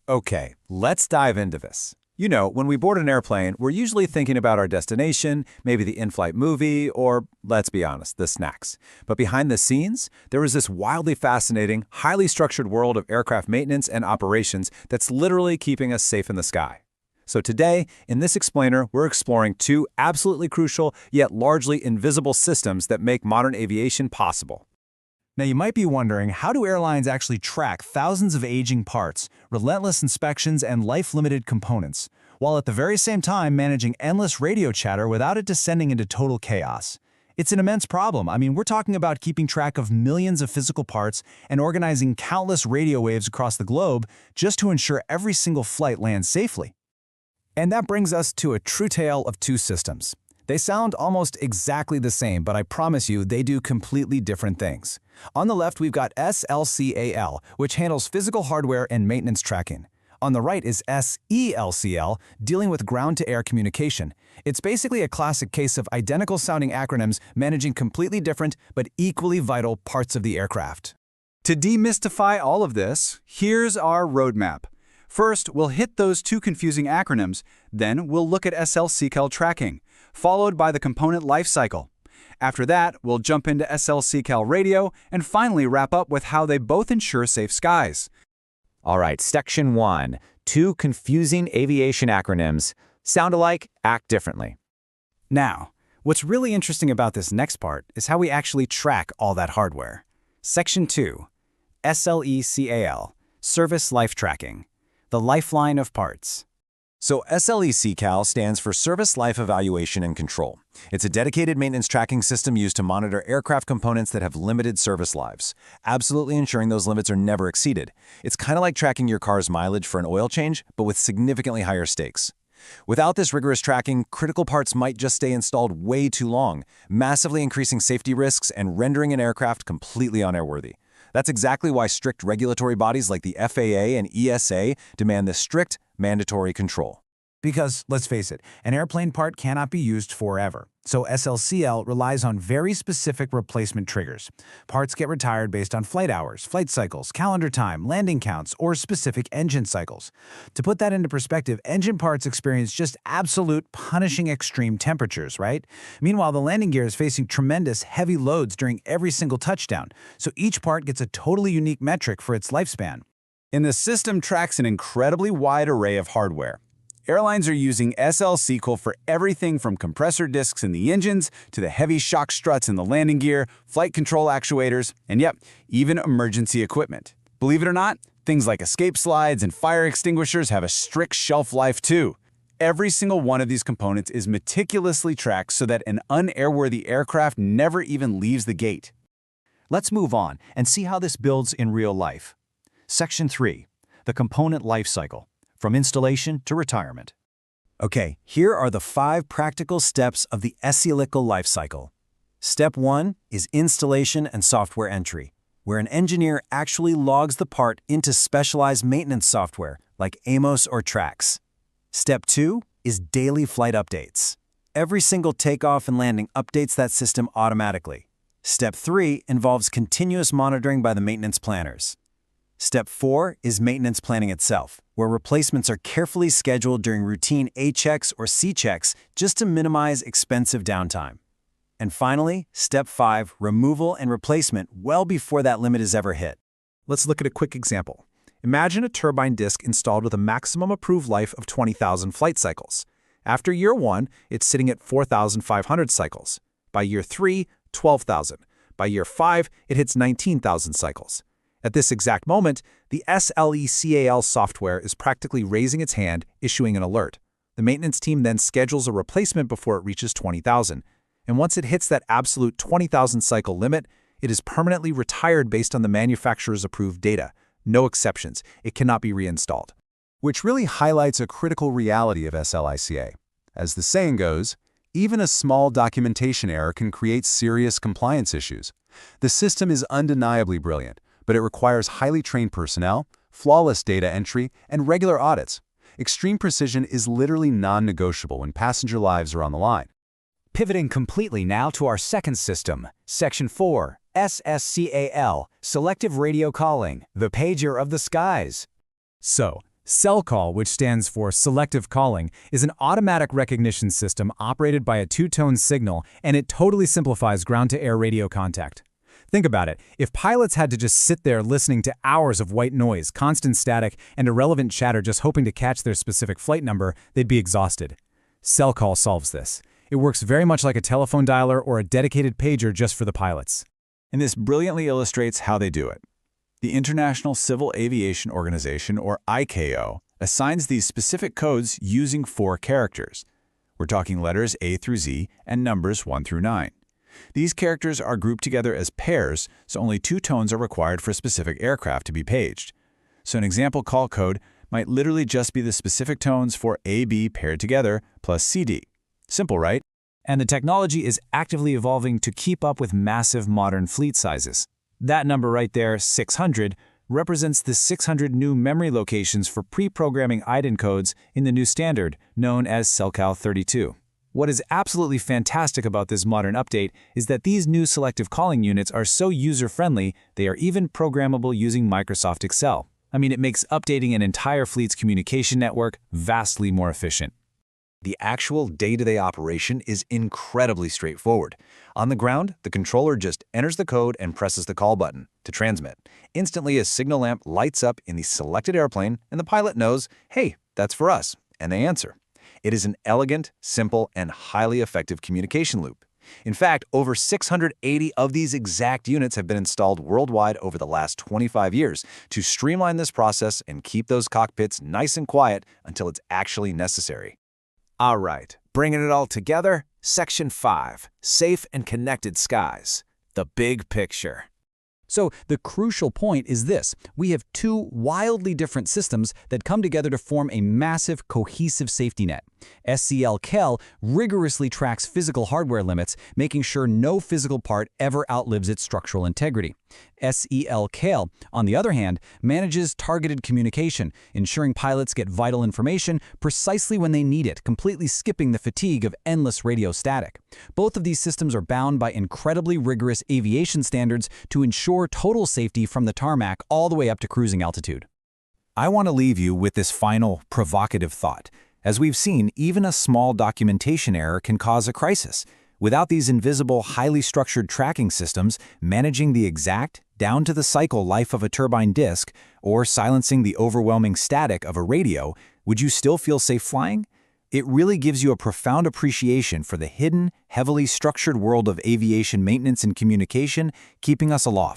Okay, let's dive into this. You know, when we board an airplane, we're usually thinking about our destination, maybe the in-flight movie, or, let's be honest, the snacks. But behind the scenes, there is this wildly fascinating, highly structured world of aircraft maintenance and operations that's literally keeping us safe in the sky. So today, in this explainer, we're exploring two absolutely crucial, yet largely invisible systems that make modern aviation possible. Now you might be wondering, how do airlines actually track thousands of aging parts, relentless inspections, and life-limited components, while at the very same time managing endless radio chatter without it descending into total chaos? It's an immense problem. I mean, we're talking about keeping track of millions of physical parts and organizing countless radio waves across the globe just to ensure every single flight lands safely. And that brings us to a true tale of two systems. They sound almost exactly the same, but I promise you they do completely different things. On the left, we've got SLCAL, which handles physical hardware and maintenance tracking. On the right is SELCL, dealing with ground-to-air communication. It's basically a classic case of identical-sounding acronyms managing completely different but equally vital parts of the aircraft. To demystify all of this, here's our roadmap. First, we'll hit those two confusing acronyms, then we'll look at SLCAL tracking, followed by the component lifecycle. After that, we'll jump into SLCAL radio and finally wrap up with how they both ensure safe skies. All right, Section 1. Two confusing aviation acronyms. Sound alike, act differently. Now, what's really interesting about this next part is how we actually track all that hardware. Section 2. SLECAL, Service Life Tracking, the lifeline of parts. So SLECAL stands for Service Life Evaluation and Control. It's a dedicated maintenance tracking system used to monitor aircraft components that have limited service lives, absolutely ensuring those limits are never exceeded. It's kind of like tracking your car's mileage for an oil change, but with significantly higher stakes. Without this rigorous tracking, critical parts might just stay installed way too long, massively increasing safety risks and rendering an aircraft completely unairworthy. That's exactly why strict regulatory bodies like the FAA and ESA demand this strict, mandatory control. Because, let's face it, an airplane part cannot be used forever. So SLCL relies on very specific replacement triggers. Parts get retired based on flight hours, flight cycles, calendar time, landing counts, or specific engine cycles. To put that into perspective, engine parts experience just absolute punishing extreme temperatures, right? Meanwhile, the landing gear is facing tremendous heavy loads during every single touchdown, so each part gets a totally unique metric for its lifespan. And the system tracks an incredibly wide array of hardware. Airlines are using SLCAL for everything from compressor discs in the engines to the heavy shock struts in the landing gear, flight control actuators, and yep, even emergency equipment. Believe it or not, things like escape slides and fire extinguishers have a strict shelf life too. Every single one of these components is meticulously tracked so that an unairworthy aircraft never even leaves the gate. Let's move on and see how this builds in real life. Section 3. The component life cycle, from installation to retirement. Okay, here are the 5 practical steps of the SELCAL life cycle. Step 1 is installation and software entry, where an engineer actually logs the part into specialized maintenance software like Amos or Trax. Step 2 is daily flight updates. Every single takeoff and landing updates that system automatically. Step 3 involves continuous monitoring by the maintenance planners. Step 4 is maintenance planning itself, where replacements are carefully scheduled during routine A checks or C checks just to minimize expensive downtime. And finally, Step 5, removal and replacement well before that limit is ever hit. Let's look at a quick example. Imagine a turbine disc installed with a maximum approved life of 20,000 flight cycles. After year 1, it's sitting at 4,500 cycles. By year 3, 12,000. By year 5, it hits 19,000 cycles. At this exact moment, the SLECAL software is practically raising its hand, issuing an alert. The maintenance team then schedules a replacement before it reaches 20,000. And once it hits that absolute 20,000 cycle limit, it is permanently retired based on the manufacturer's approved data. No exceptions. It cannot be reinstalled. Which really highlights a critical reality of SLECA. As the saying goes, even a small documentation error can create serious compliance issues. The system is undeniably brilliant, but it requires highly trained personnel, flawless data entry, and regular audits. Extreme precision is literally non-negotiable when passenger lives are on the line. Pivoting completely now to our second system, Section 4, SSCAL, Selective Radio Calling, the pager of the skies. So, SELCAL, which stands for Selective Calling, is an automatic recognition system operated by a two-tone signal, and it totally simplifies ground-to-air radio contact. Think about it. If pilots had to just sit there listening to hours of white noise, constant static, and irrelevant chatter just hoping to catch their specific flight number, they'd be exhausted. SELCAL solves this. It works very much like a telephone dialer or a dedicated pager just for the pilots. And this brilliantly illustrates how they do it. The International Civil Aviation Organization, or ICAO, assigns these specific codes using 4 characters. We're talking letters A through Z and numbers 1 through 9. These characters are grouped together as pairs, so only 2 tones are required for a specific aircraft to be paged. So an example call code might literally just be the specific tones for AB paired together plus CD. Simple, right? And the technology is actively evolving to keep up with massive modern fleet sizes. That number right there, 600, represents the 600 new memory locations for pre-programming IDEN codes in the new standard, known as SELCAL 32. What is absolutely fantastic about this modern update is that these new selective calling units are so user-friendly, they are even programmable using Microsoft Excel. I mean, it makes updating an entire fleet's communication network vastly more efficient. The actual day-to-day operation is incredibly straightforward. On the ground, the controller just enters the code and presses the call button to transmit. Instantly, a signal lamp lights up in the selected airplane, and the pilot knows, hey, that's for us, and they answer. It is an elegant, simple, and highly effective communication loop. In fact, over 680 of these exact units have been installed worldwide over the last 25 years to streamline this process and keep those cockpits nice and quiet until it's actually necessary. All right, bringing it all together, Section 5, Safe and Connected Skies, the big picture. So the crucial point is this. We have 2 wildly different systems that come together to form a massive, cohesive safety net. SELCAL rigorously tracks physical hardware limits, making sure no physical part ever outlives its structural integrity. SELCAL, on the other hand, manages targeted communication, ensuring pilots get vital information precisely when they need it, completely skipping the fatigue of endless radio static. Both of these systems are bound by incredibly rigorous aviation standards to ensure total safety from the tarmac all the way up to cruising altitude. I want to leave you with this final, provocative thought. As we've seen, even a small documentation error can cause a crisis. Without these invisible, highly structured tracking systems, managing the exact, down-to-the-cycle life of a turbine disk, or silencing the overwhelming static of a radio, would you still feel safe flying? It really gives you a profound appreciation for the hidden, heavily structured world of aviation maintenance and communication, keeping us aloft.